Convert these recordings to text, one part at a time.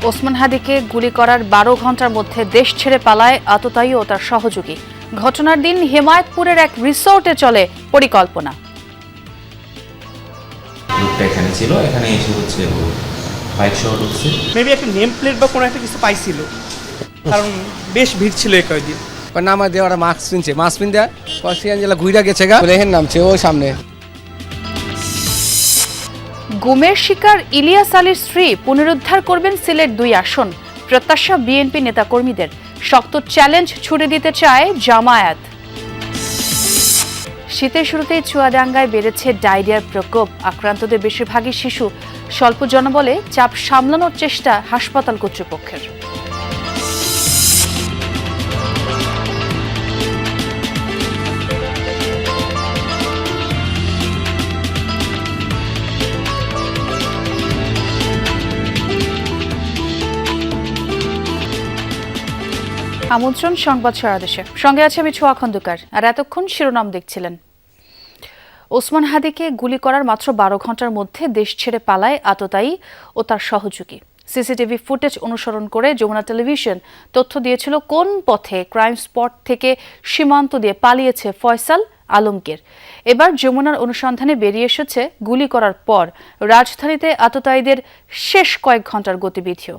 ওসমান হাদিকে গুলি করার 12 ঘন্টার মধ্যে দেশ ছেড়ে পালায় আততায়ী ও তার সহযোগী। ঘটনার দিন হেমায়েতপুরের এক রিসোর্টে চলে পরিকল্পনা। লোকটা এখানে ছিল, এখানে এসে হচ্ছে বাইক সহ ঢুকছে। মেবি একটা নেম প্লেট বা কোনো একটা কিছু পাইছিল, কারণ বেশ ভিড় ছিল এই কয়েকদিন। নামা দিয়ে ওরা মাস্ক পিনছে, মাস্ক পিন দেয় সিয়াঞ্জেলা ঘুইরা গেছে গা লেহেন নামছে ওই সামনে। গুমের শিকার ইলিয়াস আলীর স্ত্রী পুনরুদ্ধার করবেন সিলেট 2 আসন। প্রত্যাশা বিএনপি নেতাকর্মীদের। শক্ত চ্যালেঞ্জ ছুড়ে দিতে চায় জামায়াত। শীতের শুরুতেই চুয়াডাঙ্গায় বেড়েছে ডায়রিয়ার প্রকোপ। আক্রান্তদের বেশিরভাগই শিশু। স্বল্প জনবলে চাপ সামলানোর চেষ্টা হাসপাতাল কর্তৃপক্ষের। আমন্ত্রণ সংবাদ সারা দেশে, সঙ্গে আছে আমি ছোয়া খন্দকার। আর এতক্ষণ শিরোনাম দেখছিলেন। ওসমান হাদিকে গুলি করার মাত্র 12 ঘন্টার মধ্যে দেশ ছেড়ে পালায় আততায়ী ও তার সহযোগী। সিসিটিভি ফুটেজ অনুসরণ করে যমুনা টেলিভিশন তথ্য দিয়েছিল কোন পথে ক্রাইম স্পট থেকে সীমান্ত দিয়ে পালিয়েছে ফয়সাল আলমগীর। এবার যমুনার অনুসন্ধানে বেরিয়ে এসেছে গুলি করার পর রাজধানীতে আততায়ীদের শেষ কয়েক ঘন্টার গতিবিধিও।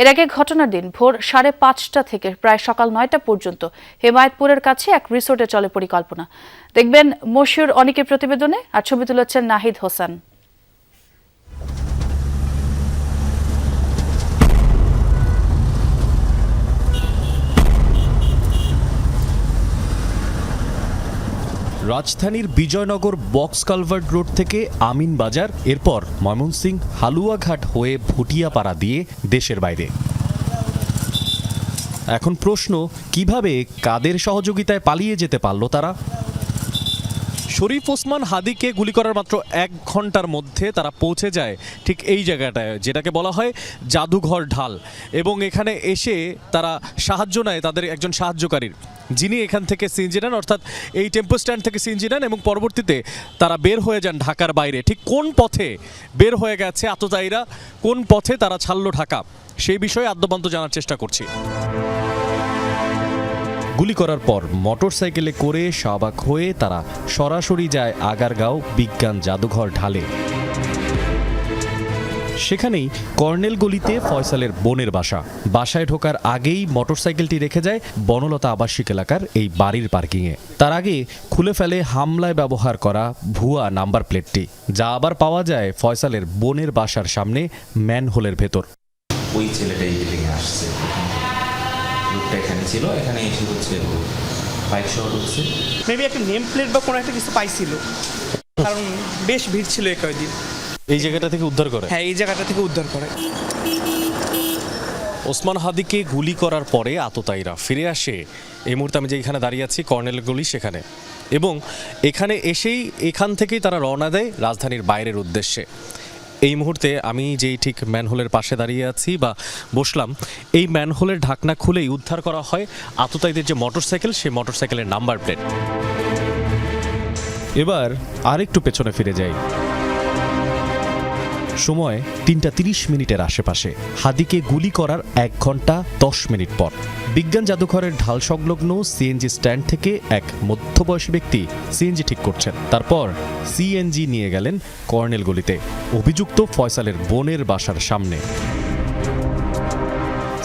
এর আগে ঘটনার দিন ভোর 5:30 থেকে প্রায় সকাল 9টা পর্যন্ত হেমায়েতপুরের কাছে এক রিসোর্টে চলে পরিকল্পনা। দেখবেন মশিউর অনেকের প্রতিবেদনে, আর ছবি তুলেছেন নাহিদ হোসেন। রাজধানীর বিজয়নগর বক্স কালভার্ট রোড থেকে আমিন বাজার, এরপর ময়মনসিংহ হালুয়াঘাট হয়ে ভুটিয়াপাড়া দিয়ে দেশের বাইরে। এখন প্রশ্ন, কিভাবে কাদের সহযোগিতায় পালিয়ে যেতে পারল তারা? শরীফ ওসমান হাদিকে গুলি করার মাত্র 1 ঘন্টার মধ্যে তারা পৌঁছে যায় ঠিক এই জায়গাটায়, যেটাকে বলা হয় জাদুঘর ঢাল। এবং এখানে এসে তারা সাহায্য নেয় তাদের একজন সাহায্যকারীর, যিনি এখান থেকে সিএনজি নেন, অর্থাৎ এই টেম্পো স্ট্যান্ড থেকে সিএনজি নেন এবং পরবর্তীতে তারা বের হয়ে যান ঢাকার বাইরে। ঠিক কোন পথে বের হয়ে গেছে আততায়ীরা, কোন পথে তারা ছাড়লো ঢাকা, সেই বিষয়ে আদ্যপান্ত জানার চেষ্টা করছি। গুলি করার পর মোটরসাইকেলে করে শাহবাগ হয়ে তারা সরাসরি যায় আগারগাঁও বিজ্ঞান জাদুঘর ঢালে। সেখানেই কর্নেল গলিতে ফয়সালের বোনের বাসা। বাসায় ঢোকার আগেই মোটরসাইকেলটি রেখে যায় বনলতা আবাসিক এলাকার এই বাড়ির পার্কিংয়ে। তার আগে খুলে ফেলে হামলায় ব্যবহার করা ভুয়া নাম্বার প্লেটটি, যা আবার পাওয়া যায় ফয়সালের বোনের বাসার সামনে ম্যানহোলের ভেতর। ওই ছেলেটা এই বিল্ডিংয়ে আসছে, লোকটা এখানে ছিল, এখানে এসে হচ্ছে বাইক সহ ঢুকছে। মেবি একটা নেম প্লেট বা কোনো একটা কিছু পাইছিল, কারণ বেশ ভিড় ছিল এই কয়েকদিন। এই জায়গাটা থেকে উদ্ধার করে? হ্যাঁ, এই জায়গাটা থেকে উদ্ধার করে। ওসমান হাদিকে গুলি করার পরে আততায়ীরা ফিরে আসে। এই মুহূর্তে আমি যেখানে দাঁড়িয়ে আছি কর্নেল গলি সেখানে, এবং এখানে এসেই এখান থেকেই তারা রওনা দেয় রাজধানীর বাইরের উদ্দেশ্যে। এই মুহূর্তে আমি যেই ঠিক ম্যানহোলের পাশে দাঁড়িয়ে আছি বা বসলাম, এই ম্যানহোলের ঢাকনা খুলেই উদ্ধার করা হয় আততায়ীদের যে মোটরসাইকেল, সেই মোটরসাইকেলের নাম্বার প্লেট। এবার আরেকটু পেছনে ফিরে যাই। সময় 3:30 আশেপাশে। হাদিকে গুলি করার 1 ঘন্টা 10 মিনিট পর বিজ্ঞান জাদুঘরের ঢাল সংলগ্ন সিএনজি স্ট্যান্ড থেকে এক মধ্যবয়সী ব্যক্তি সিএনজি ঠিক করছেন। তারপর সিএনজি নিয়ে গেলেন কর্নেল গলিতে, অভিযুক্ত ফয়সালের বোনের বাসার সামনে।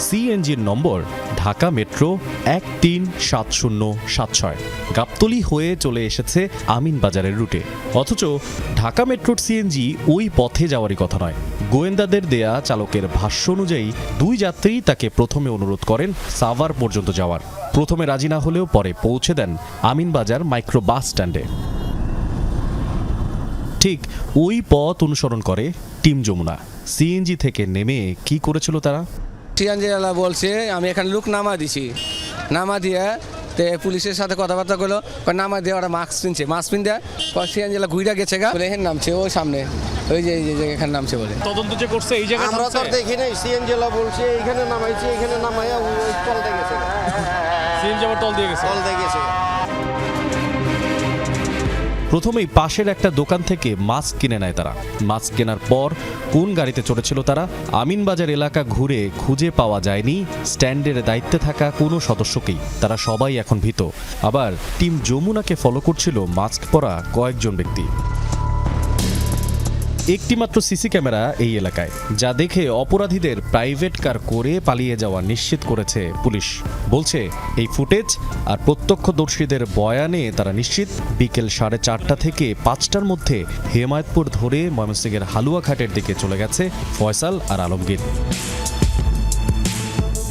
সিএনজির নম্বর ঢাকা মেট্রো 137076। গাবতলী হয়ে চলে এসেছে আমিন বাজারের রুটে। অথচ ঢাকা মেট্রোর সিএনজি ওই পথে যাওয়ারই কথা নয়। গোয়েন্দাদের দেয়া চালকের ভাষ্য অনুযায়ী 2 যাত্রী তাকে প্রথমে অনুরোধ করেন সাভার পর্যন্ত যাওয়ার। প্রথমে রাজি না হলেও পরে পৌঁছে দেন আমিন বাজার মাইক্রো বাস স্ট্যান্ডে। ঠিক ওই পথ অনুসরণ করে টিম যমুনা। সিএনজি থেকে নেমে কি করেছিল তারা? সিয়াঞ্জেলা বলছে আমি এখানে লোক নামা দিছি, নামা দিয়ে তে পুলিশের সাথে কথাবার্তা করলো, নামা দিয়ে ওরা মাস্ক পিনছে, মাস্ক পিন দেয় সিয়াঞ্জেলা ঘুইরা গেছে গা লেহেন নামছে ওই সামনে, ওই যে এখানে নামছে বলে। তদন্ত যে করছে এই জায়গায় আমরা তো দেখি নাই, সিএনজেলা বলছে এইখানে নামাইছে, এখানে নামাইয়া ওই তলতে গেছে, সিএনজি আবার তল দিয়ে গেছে। প্রথমেই পাশের একটা দোকান থেকে মাস্ক কিনে নেয় তারা। মাস্ক কেনার পর কোন গাড়িতে চড়েছিল তারা? আমিনবাজার এলাকা ঘুরে খুঁজে পাওয়া যায়নি স্ট্যান্ডের দায়িত্বে থাকা কোনো সদস্যকেই। তারা সবাই এখন ভীত। আবার টিম যমুনাকে ফলো করছিল মাস্ক পরা কয়েকজন ব্যক্তি। একটি মাত্র সিসি ক্যামেরা এই এলাকায়, যা দেখে অপরাধীদের প্রাইভেট কার করে পালিয়ে যাওয়া নিশ্চিত করেছে পুলিশ। বলছে এই ফুটেজ আর প্রত্যক্ষদর্শীদের বয়ানে তারা নিশ্চিত বিকেল 4:30 থেকে 5টার মধ্যে হেমায়তপুর ধরে ময়মনসিংহের হালুয়াঘাটের দিকে চলে গেছে ফয়সাল আর আলমগীর।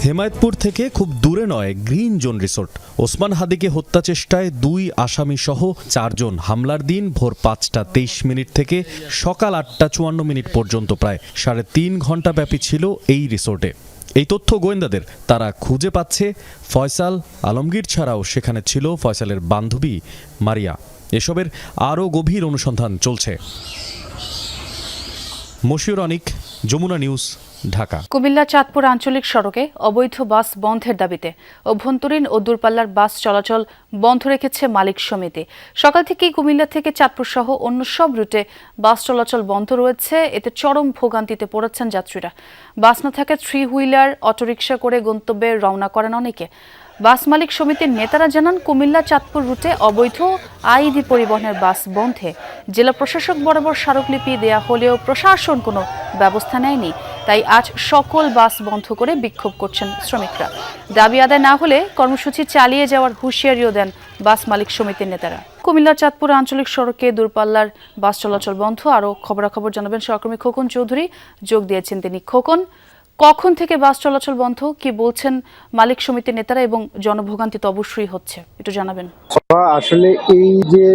হেমায়তপুর থেকে খুব দূরে নয় গ্রিন জোন রিসোর্ট। ওসমান হাদিকে হত্যা চেষ্টায় 2 আসামি সহ 4 জন হামলার দিন ভোর 5:23 থেকে সকাল 8:54 পর্যন্ত প্রায় 3.5 ঘন্টা ব্যাপী ছিল এই রিসোর্টে। এই তথ্য গোয়েন্দাদের। তারা খুঁজে পাচ্ছে ফয়সাল, আলমগীর ছাড়াও সেখানে ছিল ফয়সালের বান্ধবী মারিয়া। এসবের আরও গভীর অনুসন্ধান চলছে। মশিউর অনিক, যমুনা নিউজ, ঢাকা। কুমিল্লা চাঁদপুর আঞ্চলিক সড়কে অবৈধ বাস বন্ধের দাবিতে অভ্যন্তরীণ ও দূরপাল্লার বাস চলাচল বন্ধ রেখেছে মালিক সমিতি। সকাল থেকেই কুমিল্লা থেকে চাঁদপুর সহ অন্য সব রুটে বাস চলাচল বন্ধ রয়েছে। এতে চরম ভোগান্তিতে পড়েছেন যাত্রীরা। বাস না থাকায় 3 হুইলার, অটোরিকশা করে গন্তব্যে রওনা করেন অনেকে। বাস মালিক সমিতির নেতারা জানান, কুমিল্লা চাঁদপুর রুটে অবৈধ আইডি পরিবহনের বাস বন্ধে জেলা প্রশাসক বরাবর স্মারকলিপি দেয়া হলেও প্রশাসন কোনো ব্যবস্থা নেয়নি। তাই আজ সকল বাস বন্ধ করে বিক্ষোভ করছেন শ্রমিকরা। দাবি আদায় না হলে কর্মসূচি চালিয়ে যাওয়ার হুঁশিয়ারিও দেন বাস মালিক সমিতির নেতারা। কুমিল্লা চাঁদপুর আঞ্চলিক সড়কে দূরপাল্লার বাস চলাচল বন্ধ। আরও খবরাখবর জানাবেন সহকর্মী খোকন চৌধুরী, যোগ দিয়েছেন তিনি। খোকন, কখন থেকে বাস চলাচল বন্ধ, কি বলছেন মালিক সমিতির নেতারা, এবং জনভোগান্তি তো অবশ্যই হচ্ছে, একটু জানাবেন। আসলে এই যে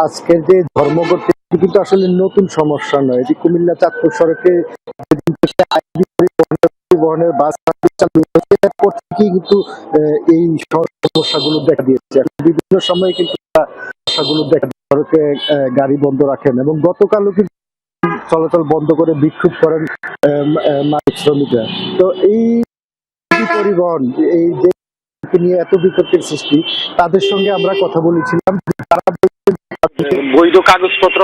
আজকের যে ধর্মঘট কিন্তু আসলে নতুন সমস্যা নয়। এটি কুমিল্লা চাঁদপুর সড়কে পরিবহনের বাস চালু হয়েছে, এরপর থেকেই কিন্তু এই সমস্যাগুলো দেখা দিয়েছে। বিভিন্ন সময় কিন্তু সমস্যাগুলো দেখা সড়কে গাড়ি বন্ধ রাখেন এবং গতকালও কিন্তু চলাচল বন্ধ করে বিক্ষোভ করেন মালিক শ্রমিকরা। তো এই পরিবহন এই যে নিয়ে এত বিতর্কের সৃষ্টি, তাদের সঙ্গে আমরা কথা বলেছিলাম। তারা বৈধ কাগজপত্র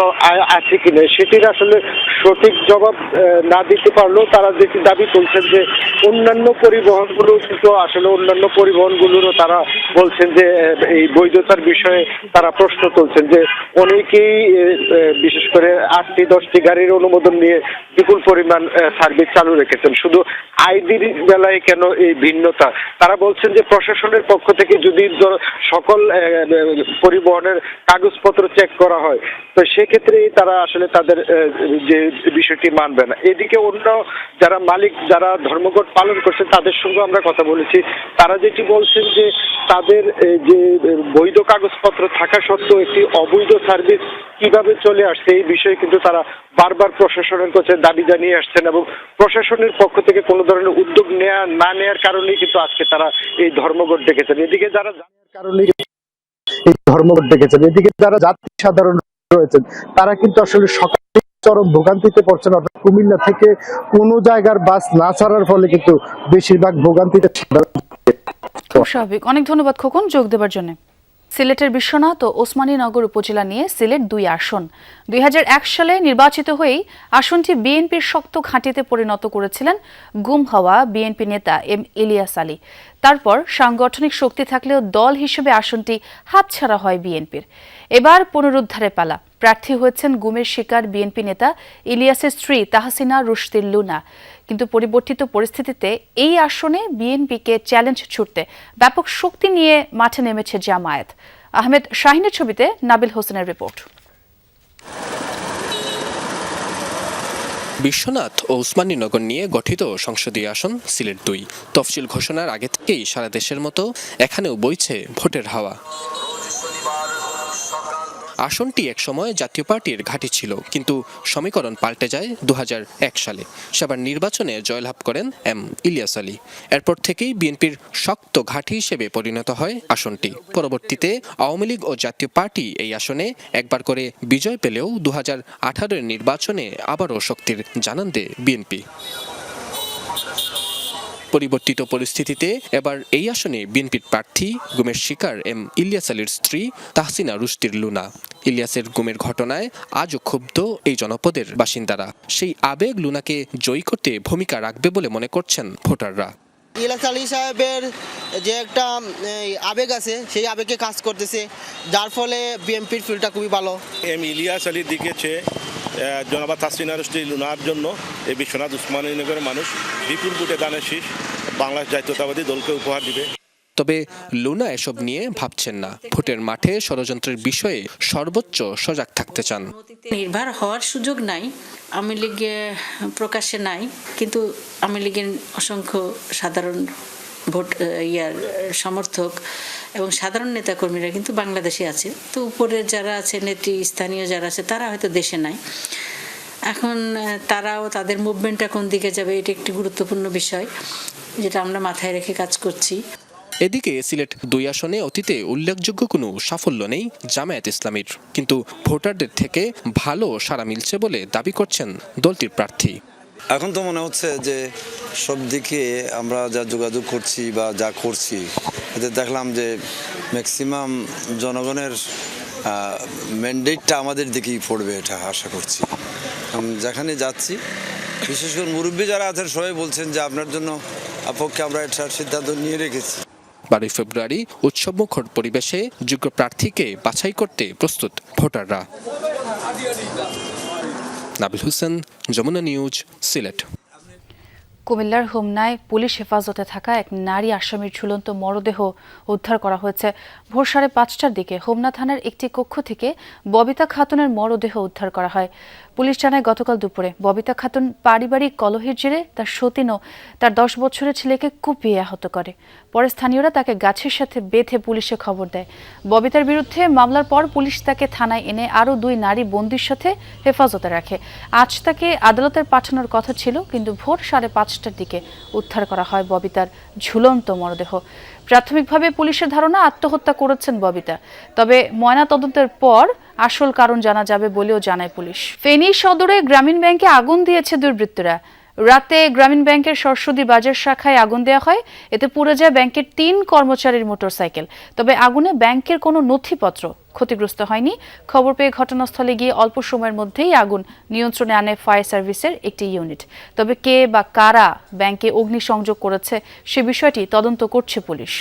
আছে কিনা সেটির আসলে সঠিক জবাব না দিতে পারলেও তারা যেটি দাবি করছেন যে অন্যান্য পরিবহনগুলো কিন্তু আসলে অন্যান্য পরিবহনগুলোরও তারা বলছেন যে এই বৈধতার বিষয়ে তারা প্রশ্ন তুলছেন যে অনেকেই বিশেষ করে 8-10টি গাড়ির অনুমোদন নিয়ে বিপুল পরিমাণ সার্ভিস চালু রেখেছেন। শুধু আইডির বেলায় কেন এই ভিন্নতা? তারা বলছেন যে প্রশাসনের পক্ষ থেকে যদি সকল পরিবহনের কাগজপত্র চেক করা হয় তো সেক্ষেত্রে তারা আসলে তাদের যে বিষয়টি মানবে না। এদিকে অন্য যারা মালিক, যারা ধর্মঘট পালন করছে তাদের সঙ্গে আমরা কথা বলেছি। তারা যেটি বলছেন যে তাদের যে বৈধ কাগজপত্র থাকা সত্ত্বেও একটি অবৈধ সার্ভিস কিভাবে চলে আসছে এই বিষয়ে কিন্তু তারা বারবার প্রশাসনের কাছে দাবি জানিয়ে আসছেন এবং প্রশাসনের পক্ষ থেকে কোনো ধরনের উদ্যোগ না নেওয়ার কারণেই কিন্তু আজকে তারা এই ধর্মঘট ডেকেছেন। এদিকে যারা কারণে এই ধর্মঘট ডেকেছেন, এদিকে যারা যাত্রী সাধারণ রয়েছেন তারা কিন্তু আসলে সকালে চরম ভোগান্তিতে পড়ছেন। অর্থাৎ কুমিল্লা থেকে কোনো জায়গার বাস না ছাড়ার ফলে কিন্তু বেশিরভাগ ভোগান্তিতে। স্বাভাবিক। অনেক ধন্যবাদ খোকন যোগ দেবার জন্য। সিলেটের বিশ্বনাথ ও ওসমানীনগর উপজেলা নিয়ে সিলেট 2 আসন। 2001 সালে নির্বাচিত হয়েই আসনটি বিএনপির শক্ত ঘাঁটিতে পরিণত করেছিলেন গুম হওয়া বিএনপি নেতা এম ইলিয়াস আলী। তারপর সাংগঠনিক শক্তি থাকলেও দল হিসেবে আসনটি হাতছাড়া হয় বিএনপির। এবার পুনরুদ্ধারে পালা। প্রার্থী হয়েছেন গুমের শিকার বিএনপি নেতা ইলিয়াসের স্ত্রী তাহসিনা রুশদির লুনা। কিন্তু পরিবর্তিত পরিস্থিতিতে এই আসনে বিএনপিকে চ্যালেঞ্জ ছুটতে ব্যাপক শক্তি নিয়ে মাঠে নেমেছে জামায়াত। আহমেদ শাহিনের ছবিতে নাবিল হোসেনের রিপোর্ট। বিশ্বনাথ ও ওসমানীনগর নিয়ে গঠিত সংসদীয় আসন সিলেট 2। তফসিল ঘোষণার আগে থেকেই সারা দেশের মতো এখানেও বইছে ভোটের হাওয়া। আসনটি একসময় জাতীয় পার্টির ঘাঁটি ছিল, কিন্তু সমীকরণ পাল্টে যায় 2001 সালে। সেবার নির্বাচনে জয়লাভ করেন এম ইলিয়াস আলী। এরপর থেকেই বিএনপির শক্ত ঘাঁটি হিসেবে পরিণত হয় আসনটি। পরবর্তীতে আওয়ামী লীগ ও জাতীয় পার্টি এই আসনে একবার করে বিজয় পেলেও 2018-এর নির্বাচনে আবারও শক্তির জানান দেয় বিএনপি। পরিবর্তিত পরিস্থিতিতে এবার এই আসনে বিএনপির প্রার্থী গুমের শিকার এম ইলিয়াস আলীর স্ত্রী তাহসিনা রুশদীর লুনা। ইলিয়াসের গুমের ঘটনায় আজও ক্ষুব্ধ এই জনপদের বাসিন্দারা। সেই আবেগ লুনাকে জয়ী করতে ভূমিকা রাখবে বলে মনে করছেন ভোটাররা। ইলিয়াস আলী সাহেবের যে একটা আবেগ আছে সেই আবেগে কাজ করতেছে, যার ফলে বিএনপির ফিল্ডটা খুবই ভালো। এম ইলিয়াস আলীর দিকে চেয়ে জনাবা তাহসিনা রুশদী লুনার জন্য এই বিশ্বনাথ উসমানীনগরের মানুষ বিপুল ভোটে দানের শীষ বাংলাদেশ জাতীয়তাবাদী দলকে উপহার দিবে। তবে লুনা এসব নিয়ে ভাবছেন না। ভোটের মাঠে ষড়যন্ত্রের বিষয়ে সর্বোচ্চ সজাগ থাকতে চান। নির্ভর হওয়ার সুযোগ নাই, আওয়ামী লীগে প্রকাশ্যে নাই, কিন্তু আওয়ামী লীগের অসংখ্য সাধারণ ভোট সমর্থক এবং সাধারণ নেতাকর্মীরা কিন্তু বাংলাদেশে আছে। তো উপরের যারা আছে, নেত্রী স্থানীয় যারা আছে, তারা হয়তো দেশে নাই। এখন তারাও তাদের মুভমেন্টটা কোন দিকে যাবে, এটা একটি গুরুত্বপূর্ণ বিষয় যেটা আমরা মাথায় রেখে কাজ করছি। এদিকে সিলেট 2 আসনে অতীতে উল্লেখযোগ্য কোনো সাফল্য নেই জামায়াত ইসলামীর, কিন্তু ভোটারদের থেকে ভালো সাড়া মিলছে বলে দাবি করছেন দলটির প্রার্থী। এখন তো মনে হচ্ছে যে সব দিকে আমরা যা যোগাযোগ করছি বা যা করছি এতে দেখলাম যে ম্যাক্সিমাম জনগণের ম্যান্ডেটটা আমাদের দিকেই পড়বে, এটা আশা করছি। যেখানে যাচ্ছি বিশেষ করে মুরব্বী যারা আছেন সবাই বলছেন যে আপনার জন্য পক্ষে আমরা এটার সিদ্ধান্ত নিয়ে রেখেছি। 12 ফেব্রুয়ারি উৎসবমুখর পরিবেশে যোগ্য প্রার্থীকে বাছাই করতে প্রস্তুত ভোটাররা। নাবিল হোসেন, যমুনা নিউজ, সিলেট। কুমিল্লার হোমনায় পুলিশ হেফাজতে থাকা এক নারী আসামির ঝুলন্ত মরদেহ উদ্ধার করা হয়েছে। ভোর 5:30টার দিকে হোমনা থানার একটি কক্ষ থেকে ববিতা খাতুনের মরদেহ উদ্ধার করা হয়। পুলিশ জানায় গতকাল দুপুরে ববিতা খাতুন পারিবারিক কলহের জেরে তার সতীন ও তার 10 বছরের ছেলেকে কুপিয়ে আহত করে। পরে স্থানীয়রা তাকে গাছের সাথে বেঁধে পুলিশে খবর দেয়। ববিতার বিরুদ্ধে মামলার পর পুলিশ তাকে থানায় এনে আরও 2 নারী বন্দীর সাথে হেফাজতে রাখে। আজ তাকে আদালতে পাঠানোর কথা ছিল, কিন্তু ভোর 5:30টার দিকে উদ্ধার করা হয় ববিতার ঝুলন্ত মরদেহ। প্রাথমিকভাবে পুলিশের ধারণা আত্মহত্যা করেছেন ববিতা, তবে ময়নাতদন্তের পর আসল কারণ জানা যাবে বলেও জানায় পুলিশ। ফেনী সদরে গ্রামীণ ব্যাংকে আগুন দিয়েছে দুর্বৃত্তরা। রাতে গ্রামীণ ব্যাংকের সরস্বতী বাজার শাখায় আগুন দেওয়া হয়। এতে পুড়ে যায় ব্যাংকের 3 কর্মচারীর মোটরসাইকেল। তবে আগুনে ব্যাংকের কোনো নথিপত্র ক্ষতিগ্রস্ত হয়নি। খবর পেয়ে ঘটনাস্থলে গিয়ে অল্প সময়ের মধ্যেই আগুন নিয়ন্ত্রণে আনে ফায়ার সার্ভিসের একটি ইউনিট। তবে কে বা কারা ব্যাংকে অগ্নিসংযোগ করেছে সে বিষয়টি তদন্ত করছে পুলিশ।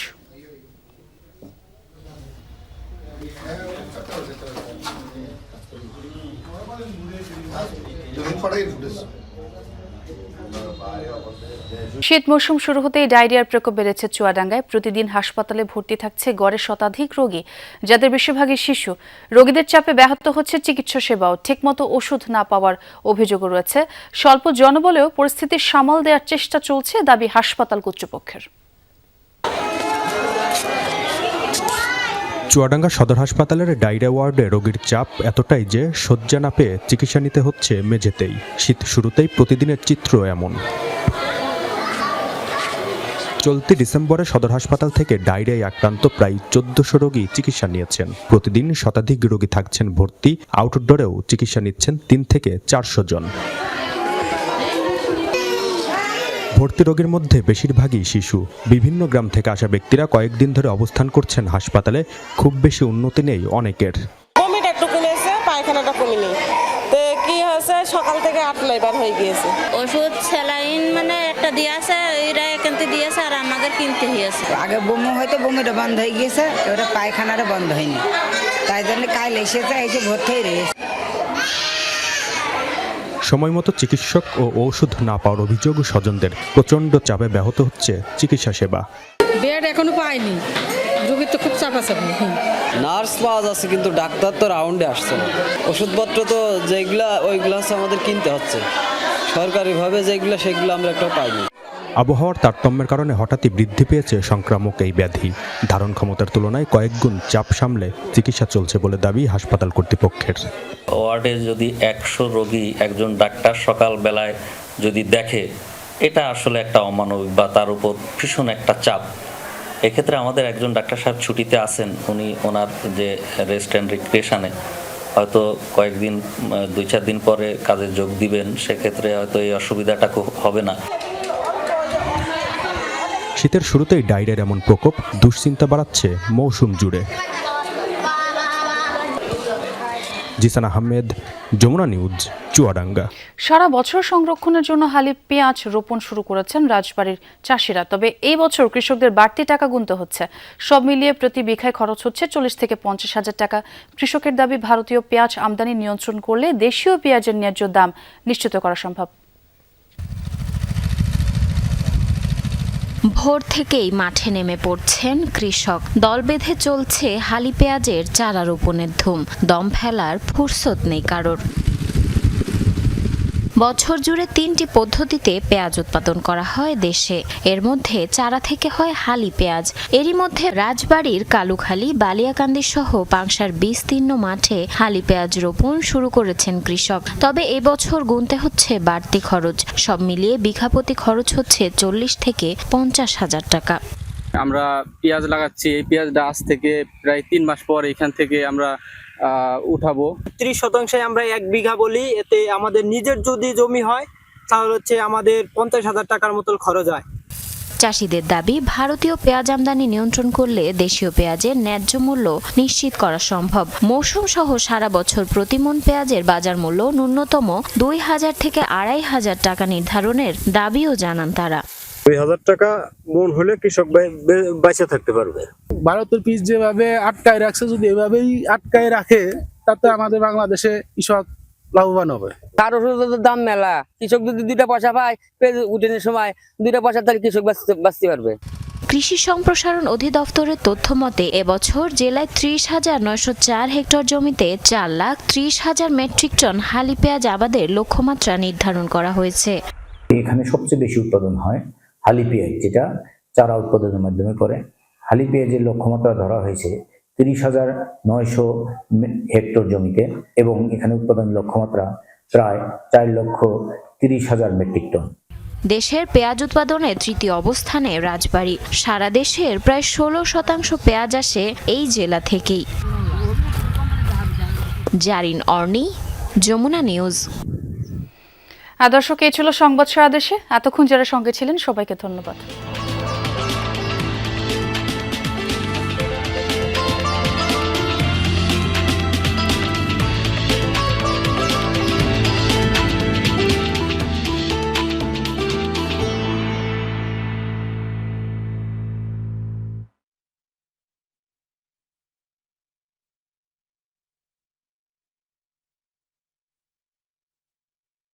শীত মৌসুম শুরু হতেই ডায়রিয়ার প্রকোপ বেড়েছে চুয়াডাঙ্গায়। প্রতিদিন হাসপাতালে ভর্তি থাকছে গড়ে শতাধিক রোগী, যাদের বেশিরভাগই শিশু। রোগীদের চাপে ব্যাহত হচ্ছে চিকিৎসা সেবাও। ঠিকমতো ওষুধ না পাওয়ার অভিযোগও রয়েছে। স্বল্প জনবলেও পরিস্থিতি সামাল দেওয়ার চেষ্টা চলছে, দাবি হাসপাতাল কর্তৃপক্ষের। চুয়াডাঙ্গা সদর হাসপাতালের ডায়রিয়া ওয়ার্ডে রোগীর চাপ এতটাই যে শয্যা না পেয়ে চিকিৎসা নিতে হচ্ছে মেঝেতেই। শীত শুরুতেই প্রতিদিনের চিত্র এমন। চলতি ডিসেম্বরে সদর হাসপাতাল থেকে ডায়রিয়ায় আক্রান্ত প্রায় 1400 রোগী চিকিৎসা নিয়েছেন। প্রতিদিন শতাধিক রোগী থাকছেন ভর্তি। আউটডোরেও চিকিৎসা নিচ্ছেন 3 থেকে 400 জন। ভর্তি রোগীর মধ্যে বেশিরভাগই শিশু। বিভিন্ন গ্রাম থেকে আসা ব্যক্তিরা কয়েকদিন ধরে অবস্থান করছেন হাসপাতালে। খুব বেশি উন্নতি নেই অনেকের। বমিটা একটু কমেছে, পায়খানাটা কমেনি। তো কি হয়েছে, সকাল থেকে 8 বার হয়ে গিয়েছে। ওষুধ স্যালাইন মানে একটা দিয়েছে, এরা এখানতে দিয়েছে আর আমাদের কিনতে হয়েছে। আগে বমি হয়তো বমিটা বন্ধ হয়ে গিয়েছে, এবারে পায়খানাটা বন্ধ হয়নি। তাই জন্য কাল এসেছে, এসে ভর্তি হয়ে রয়েছে। সময় মতো চিকিৎসক ও ঔষধ না পাওয়ার অভিযোগ স্বজনদের। প্রচণ্ড চাপে ব্যাহত হচ্ছে চিকিৎসা সেবা। বেড এখনো পাইনি, রোগীর তো খুব চাপ আছে। নার্স পাওয়া যাচ্ছে কিন্তু ডাক্তার তো রাউন্ডে আসছে না। ওষুধপত্র তো যেগুলা ওইগুলো আমাদের কিনতে হচ্ছে সরকারিভাবে, যেগুলো সেগুলো আমরা একটাও পাইনি। আবহাওয়ার তারতম্যের কারণে হঠাৎই বৃদ্ধি পেয়েছে সংক্রামক এই ব্যাধি। ধারণ ক্ষমতার তুলনায় কয়েক গুণ চাপ সামলে চিকিৎসা চলছে বলে দাবি হাসপাতাল কর্তৃপক্ষের। ওয়ার্ডে যদি 100 রোগী একজন ডাক্তার সকাল বেলায় যদি দেখে, এটা আসলে একটা অমানবিক বা তার উপর ভীষণ একটা চাপ। এক্ষেত্রে আমাদের একজন ডাক্তার সাহেব ছুটিতে আছেন, উনি ওনার যে রেস্ট অ্যান্ড রিক্রিয়েশনে হয়তো কয়েকদিন 2-4 দিন পরে কাজে যোগ দিবেন, সেক্ষেত্রে হয়তো এই অসুবিধাটা হবে না। শীতের শুরুতেই ডায়রিয়ার এমন প্রকোপ দুশ্চিন্তা বাড়াচ্ছে মৌসুম জুড়ে। জিসান আহমেদ, যমুনা নিউজ, চুয়াডাঙ্গা। সারা বছর সংরক্ষণের জন্য হালি পেঁয়াজ রোপণ শুরু করেছেন রাজবাড়ীর চাষিরা। তবে এই বছর কৃষকদের বাড়তি টাকা গুনতে হচ্ছে। সব মিলিয়ে প্রতি বিঘায় খরচ হচ্ছে 40 থেকে 50 হাজার টাকা। কৃষকের দাবি, ভারতীয় পেঁয়াজ আমদানি নিয়ন্ত্রণ করলে দেশীয় পেঁয়াজের ন্যায্য দাম নিশ্চিত করা সম্ভব। ভোর থেকেই মাঠে নেমে পড়ছেন কৃষক। দল বেঁধে চলছে হালি পেঁয়াজের চারা রোপণের ধুম। দম ফেলার ফুরসত নেই কারোর। বছর জুড়ে 3টি পদ্ধতিতে পেঁয়াজ উৎপাদন করা হয় দেশে। এর মধ্যে চারা থেকে হয় হালি পেঁয়াজ। এরই মধ্যে রাজবাড়ীর কালুখালী, বালিয়াকান্দি সহ পাংশার বিস্তীর্ণ মাঠে হালি পেঁয়াজ রোপণ শুরু করেছেন কৃষক। তবে এবছর গুনতে হচ্ছে বাড়তি খরচ। সব মিলিয়ে বিঘাপতি খরচ হচ্ছে 40 থেকে 50 হাজার টাকা। আমরা পেঁয়াজ লাগাচ্ছি, এই পেঁয়াজটা আজ থেকে প্রায় 3 মাস পর এখান থেকে আমরা উঠাবো। 30% আমরা 1 বিঘা বলি, এতে আমাদের নিজের যদি জমি হয় তাহলে হচ্ছে আমাদের 50 হাজার টাকার মতো খরচ হয়। চাষিদের দাবি, ভারতীয় পেঁয়াজ আমদানি নিয়ন্ত্রণ করলে দেশীয় পেঁয়াজের ন্যায্য মূল্য নিশ্চিত করা সম্ভব। মৌসুম সহ সারা বছর প্রতিমন পেঁয়াজের বাজার মূল্য ন্যূনতম 2000 থেকে 2500 টাকা নির্ধারণের দাবিও জানান তারা। 2000 টাকা মন হলে কৃষক বেঁচে থাকতে পারবে। ভারতের পিস যেভাবে আটকায় রাখছে, যদি এভাবেই আটকায় রাখে তাতে আমাদের বাংলাদেশে কৃষক লাভবান হবে। তার ওষুধের দাম মেলা, কৃষক যদি 2 পয়সা পায় পেঁয়াজ উঠানোর সময় 2 পয়সা তাহলে কৃষক বাঁচতে পারবে। কৃষি সম্প্রসারণ অধিদপ্তরের তথ্য মতে এবছর জেলায় 30,904 হেক্টর জমিতে 4,30,000 মেট্রিক টন হালি পেঁয়াজ আবাদের লক্ষ্যমাত্রা নির্ধারণ করা হয়েছে। এখানে সবচেয়ে বেশি উৎপাদন হয় হালি পেঁয়াজ, যেটা চারা উৎপাদনের মাধ্যমে করে। হালি পেঁয়াজের লক্ষ্যমাত্রা ধরা হয়েছে 30,900 হেক্টর জমিতে এবং এখানে উৎপাদনের লক্ষ্যমাত্রা প্রায় 4,30,000 মেট্রিক টন। দেশের পেঁয়াজ উৎপাদনে তৃতীয় অবস্থানে রাজবাড়ী। সারা দেশের প্রায় 16% পেঁয়াজ আসে এই জেলা থেকেই। জারিন অর্নি, যমুনা নিউজ। দর্শক, এই ছিল সংবাদ সারা দেশে। এতক্ষণ যারা সঙ্গে ছিলেন সবাইকে ধন্যবাদ।